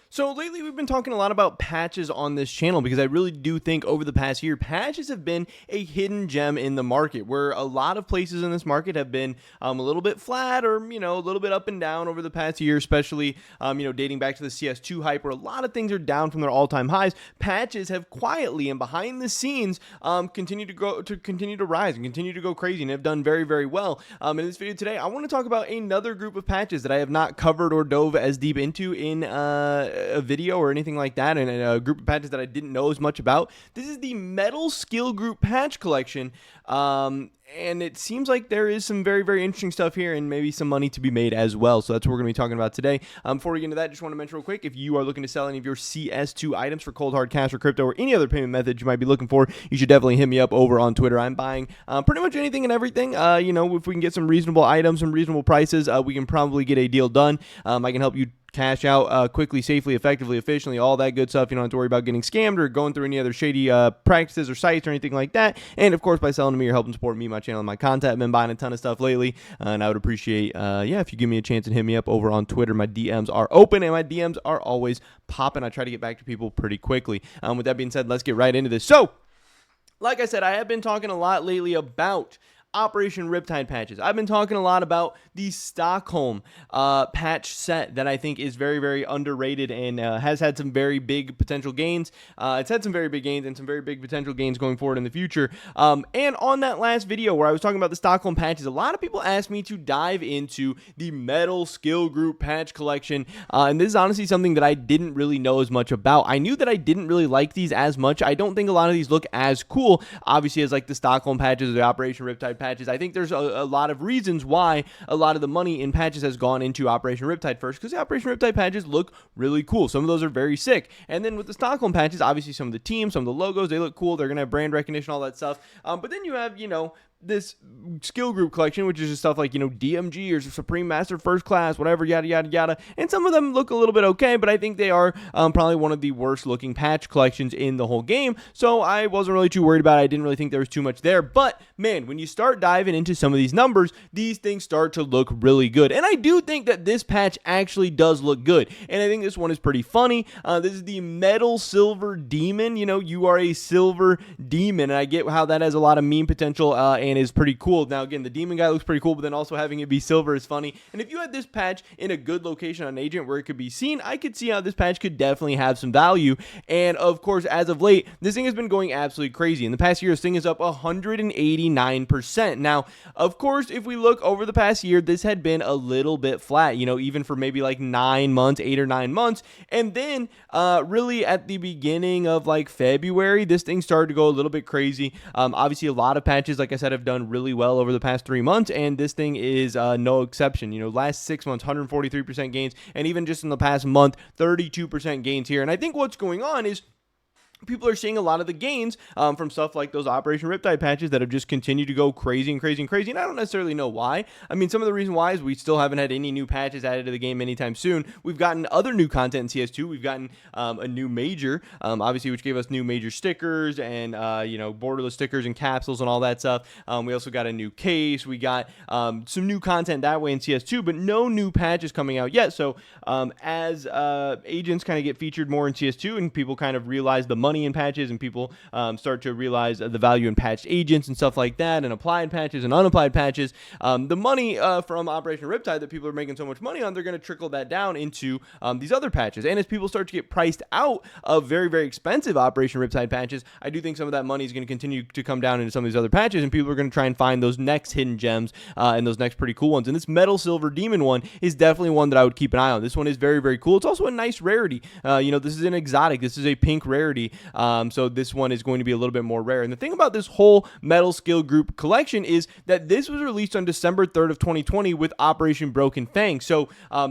So lately we've been talking a lot about patches on this channel because I really do think over the past year, patches have been a hidden gem in the market where a lot of places in this market have been a little bit flat or, a little bit up and down over the past year, especially, dating back to the CS2 hype where a lot of things are down from their all-time highs. Patches have quietly and behind the scenes continued to rise and continue to go crazy and have done very, very well. In this video today, I want to talk about another group of patches that I have not covered or dove as deep into in a video or anything like that, and a group of patches that I didn't know as much about. This is the Metal Skill Group patch collection, and it seems like there is some very, very interesting stuff here and maybe some money to be made as well. So that's what we're going to be talking about today. Before we get into that, just want to mention real quick, if you are looking to sell any of your CS2 items for cold hard cash or crypto or any other payment method you might be looking for, you should definitely hit me up over on Twitter. I'm buying pretty much anything and everything. If we can get some reasonable items, some reasonable prices, we can probably get a deal done. I can help you cash out quickly, safely, effectively, efficiently, all that good stuff. You don't have to worry about getting scammed or going through any other shady practices or sites or anything like that. And of course, by selling to me, you're helping support me, my channel, and my content. I've been buying a ton of stuff lately, and I would appreciate, if you give me a chance and hit me up over on Twitter. My DMs are open, and my DMs are always popping. I try to get back to people pretty quickly. With that being said, let's get right into this. So, like I said, I have been talking a lot lately about Operation Riptide patches. I've been talking a lot about the Stockholm patch set that I think is very, very underrated and has had some very big potential gains. It's had some very big gains and some very big potential gains going forward in the future. And on that last video where I was talking about the Stockholm patches, a lot of people asked me to dive into the Metal Skill Group patch collection. And this is honestly something that I didn't really know as much about. I knew that I didn't really like these as much. I don't think a lot of these look as cool, obviously, as like the Stockholm patches or the Operation Riptide patches. I think there's a lot of reasons why a lot of the money in patches has gone into Operation Riptide first, because the Operation Riptide patches look really cool. Some of those are very sick. And then with the Stockholm patches, obviously some of the teams, some of the logos, they look cool. They're going to have brand recognition, all that stuff. But then you have, this skill group collection, which is just stuff like, DMG or Supreme Master First Class, whatever, yada, yada, yada. And some of them look a little bit okay, but I think they are probably one of the worst looking patch collections in the whole game. So I wasn't really too worried about it. I didn't really think there was too much there. But man, when you start diving into some of these numbers, these things start to look really good. And I do think that this patch actually does look good. And I think this one is pretty funny. This is the Metal Silver Demon. You are a silver demon. And I get how that has a lot of meme potential and is pretty cool. Now, again, the demon guy looks pretty cool, but then also having it be silver is funny. And if you had this patch in a good location on Agent where it could be seen, I could see how this patch could definitely have some value. And of course, as of late, this thing has been going absolutely crazy. In the past year, this thing is up 189%. Now, of course, if we look over the past year, this had been a little bit flat, even for maybe like 9 months, 8 or 9 months. And then really at the beginning of like February, this thing started to go a little bit crazy. Obviously, a lot of patches, like I said, have done really well over the past 3 months, and this thing is no exception. Last 6 months, 143% gains, and even just in the past month, 32% gains here. And I think what's going on is people are seeing a lot of the gains from stuff like those Operation Riptide patches that have just continued to go crazy and crazy and crazy. And I don't necessarily know why. I mean, some of the reason why is we still haven't had any new patches added to the game anytime soon. We've gotten other new content in CS2. We've gotten a new major, obviously, which gave us new major stickers and, borderless stickers and capsules and all that stuff. We also got a new case. We got some new content that way in CS2, but no new patches coming out yet. So as agents kind of get featured more in CS2 and people kind of realize the money in patches and people start to realize the value in patched agents and stuff like that, and applied patches and unapplied patches, the money from Operation Riptide that people are making so much money on, they're going to trickle that down into these other patches. And as people start to get priced out of very, very expensive Operation Riptide patches, I do think some of that money is going to continue to come down into some of these other patches, and people are going to try and find those next hidden gems and those next pretty cool ones. And this Metal Silver Demon one is definitely one that I would keep an eye on. This one is very, very cool. It's also a nice rarity. This is an exotic. This is a pink rarity. So this one is going to be a little bit more rare. And the thing about this whole Metal Skill Group collection is that this was released on December 3rd of 2020 with Operation Broken Fang. So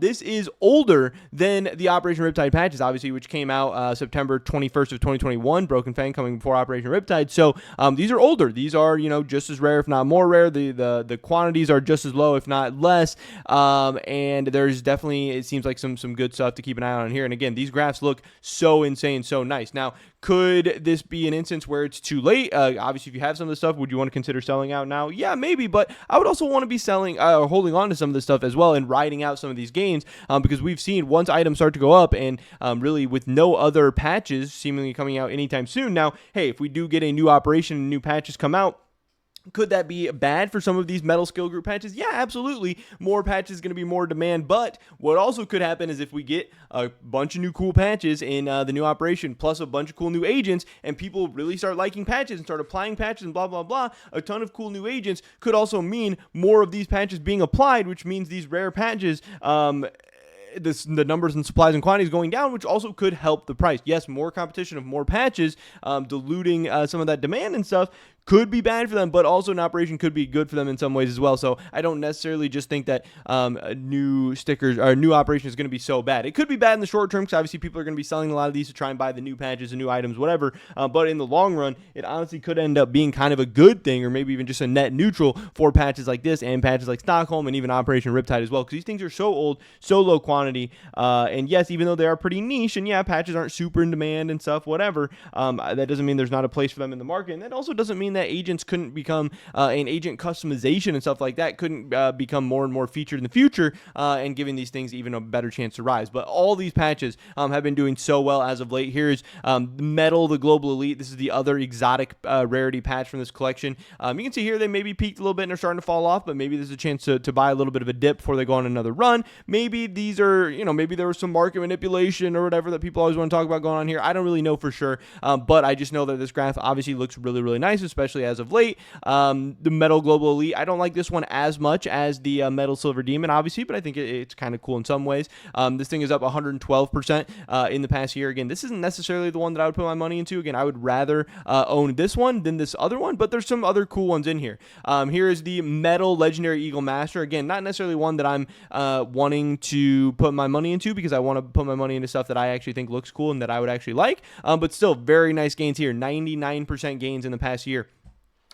this is older than the Operation Riptide patches, obviously, which came out September 21st of 2021. Broken Fang coming before Operation Riptide. So these are older. These are, just as rare, if not more rare. The quantities are just as low, if not less. And there's definitely, it seems like some good stuff to keep an eye on here. And again, these graphs look so insane, so nice. Now, Could this be an instance where it's too late? Obviously, if you have some of the stuff, would you want to consider selling out now? Yeah, maybe, but I would also want to be selling or holding on to some of this stuff as well and riding out some of these gains, because we've seen once items start to go up and really with no other patches seemingly coming out anytime soon. Now, hey, if we do get a new operation and new patches come out, could that be bad for some of these metal skill group patches? Yeah, absolutely. More patches is going to be more demand. But what also could happen is if we get a bunch of new cool patches in the new operation, plus a bunch of cool new agents, and people really start liking patches and start applying patches and blah, blah, blah, a ton of cool new agents could also mean more of these patches being applied, which means these rare patches, the numbers and supplies and quantities going down, which also could help the price. Yes, more competition of more patches, diluting some of that demand and stuff, could be bad for them, but also an operation could be good for them in some ways as well. So I don't necessarily just think that new stickers or new operation is going to be so bad. It could be bad in the short term because obviously people are going to be selling a lot of these to try and buy the new patches and new items, whatever. But in the long run, it honestly could end up being kind of a good thing, or maybe even just a net neutral for patches like this and patches like Stockholm and even Operation Riptide as well, because these things are so old, so low quantity. And yes, even though they are pretty niche, and yeah, patches aren't super in demand and stuff, whatever, that doesn't mean there's not a place for them in the market. And that also doesn't mean that agents couldn't become an agent customization and stuff like that couldn't become more and more featured in the future, and giving these things even a better chance to rise. But all these patches have been doing so well as of late. Here's Metal, the Global Elite. This is the other exotic rarity patch from this collection. You can see here they maybe peaked a little bit and are starting to fall off, but maybe there's a chance to buy a little bit of a dip before they go on another run. Maybe these are, maybe there was some market manipulation or whatever that people always want to talk about going on here. I don't really know for sure, but I just know that this graph obviously looks really, really nice, especially as of late. The Metal Global Elite, I don't like this one as much as the Metal Silver Demon, obviously, but I think it's kind of cool in some ways. This thing is up 112% in the past year. Again, this isn't necessarily the one that I would put my money into. Again, I would rather own this one than this other one, but there's some other cool ones in here. Here is the Metal Legendary Eagle Master. Again, not necessarily one that I'm wanting to put my money into, because I want to put my money into stuff that I actually think looks cool and that I would actually like, but still very nice gains here. 99% gains in the past year.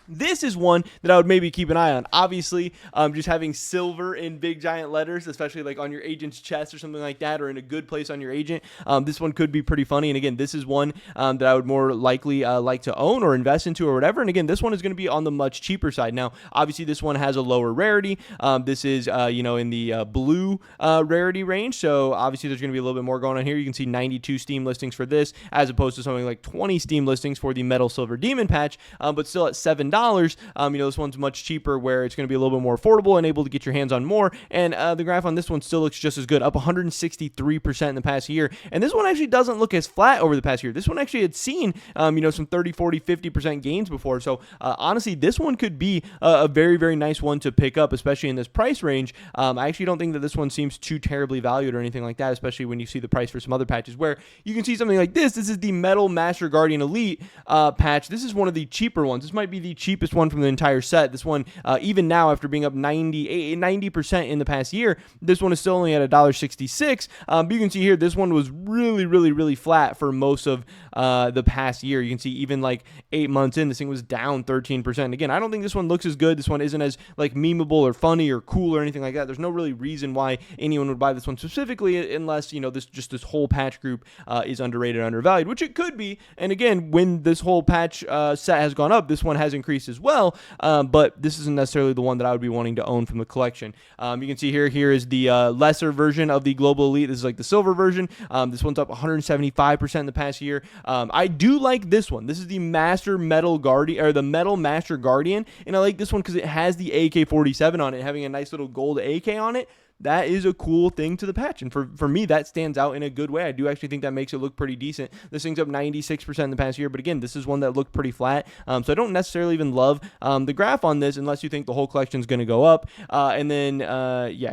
This is one that I would maybe keep an eye on. Obviously, just having silver in big giant letters, especially like on your agent's chest or something like that, or in a good place on your agent, this one could be pretty funny. And again, this is one that I would more likely like to own or invest into or whatever. And again, this one is going to be on the much cheaper side. Now, obviously, this one has a lower rarity. This is in the blue rarity range. So obviously, there's going to be a little bit more going on here. You can see 92 Steam listings for this, as opposed to something like 20 Steam listings for the Metal Silver Demon patch, but still at $7. This one's much cheaper, where it's going to be a little bit more affordable and able to get your hands on more. And the graph on this one still looks just as good, up 163% in the past year. And this one actually doesn't look as flat over the past year. This one actually had seen, some 30, 40, 50% gains before. So honestly, this one could be a very, very nice one to pick up, especially in this price range. I actually don't think that this one seems too terribly valued or anything like that, especially when you see the price for some other patches, where you can see something like this. This is the Metal Master Guardian Elite patch. This is one of the cheaper ones. This might be the cheapest one from the entire set. This one, even now, after being up 90% in the past year, this one is still only at $1.66. But you can see here, this one was really, really, really flat for most of the past year. You can see even like 8 months in, this thing was down 13%. Again, I don't think this one looks as good. This one isn't as like memeable or funny or cool or anything like that. There's no really reason why anyone would buy this one specifically, unless this whole patch group is underrated, undervalued, which it could be. And again, when this whole patch set has gone up, this one has increased as well. But this isn't necessarily the one that I would be wanting to own from the collection. You can see here is the lesser version of the Global Elite. This is like the silver version. This one's up 175% in the past year. I do like this one. This is the Master Metal Guardian, or the Metal Master Guardian, and I like this one because it has the AK-47 on it, having a nice little gold AK on it. That is a cool thing to the patch, and for me, that stands out in a good way. I do actually think that makes it look pretty decent. This thing's up 96% in the past year, but again, this is one that looked pretty flat, so I don't necessarily even love the graph on this, unless you think the whole collection is going to go up. And then,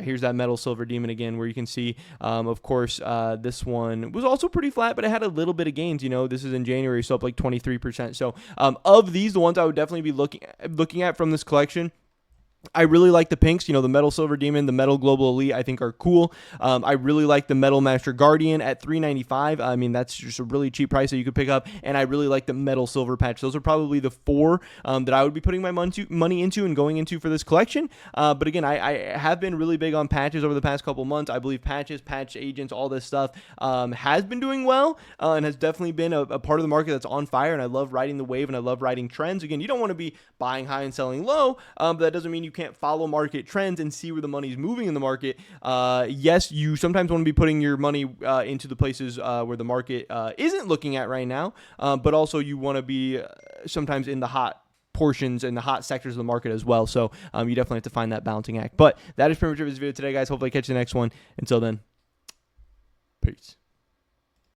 here's that Metal Silver Demon again, where you can see, of course, this one was also pretty flat, but it had a little bit of gains. This is in January, so up like 23%. So of these, the ones I would definitely be looking at from this collection, I really like the pinks, the Metal Silver Demon, the Metal Global Elite, I think are cool. I really like the Metal Master Guardian at $3.95. I mean, that's just a really cheap price that you could pick up. And I really like the Metal Silver Patch. Those are probably the four that I would be putting my money into and going into for this collection. But again, I have been really big on patches over the past couple months. I believe patches, patch agents, all this stuff has been doing well and has definitely been a part of the market that's on fire. And I love riding the wave and I love riding trends. Again, you don't want to be buying high and selling low, but that doesn't mean you can't follow market trends and see where the money's moving in the market. Yes, you sometimes want to be putting your money into the places where the market isn't looking at right now, but also you want to be sometimes in the hot portions and the hot sectors of the market as well. So you definitely have to find that balancing act. But that is pretty much it for this video today, guys. Hopefully I catch you the next one. Until then, peace.